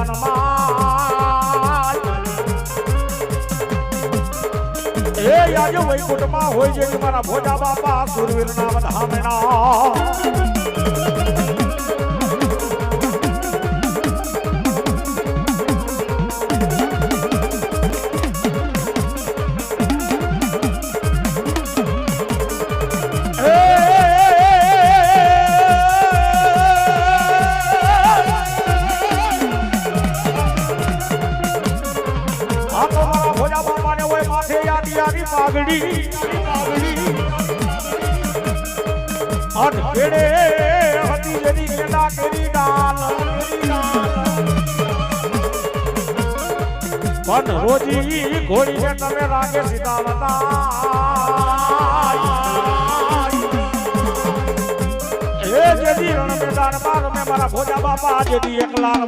મેદાનમાં એ આજે વૈકુંઠમાં હોય છે કે મારા ભોજા બાપા સુરવીરના વધામણા પાઘડી અન કેડે હતી જેની કેડા કેરી ડાલ પણ રોજી ઘોડીને તમે રાગે સીધા હતા એ જેદી રણ મેદાન માં રમે મારા ભોજા બાપા જેદી એકલા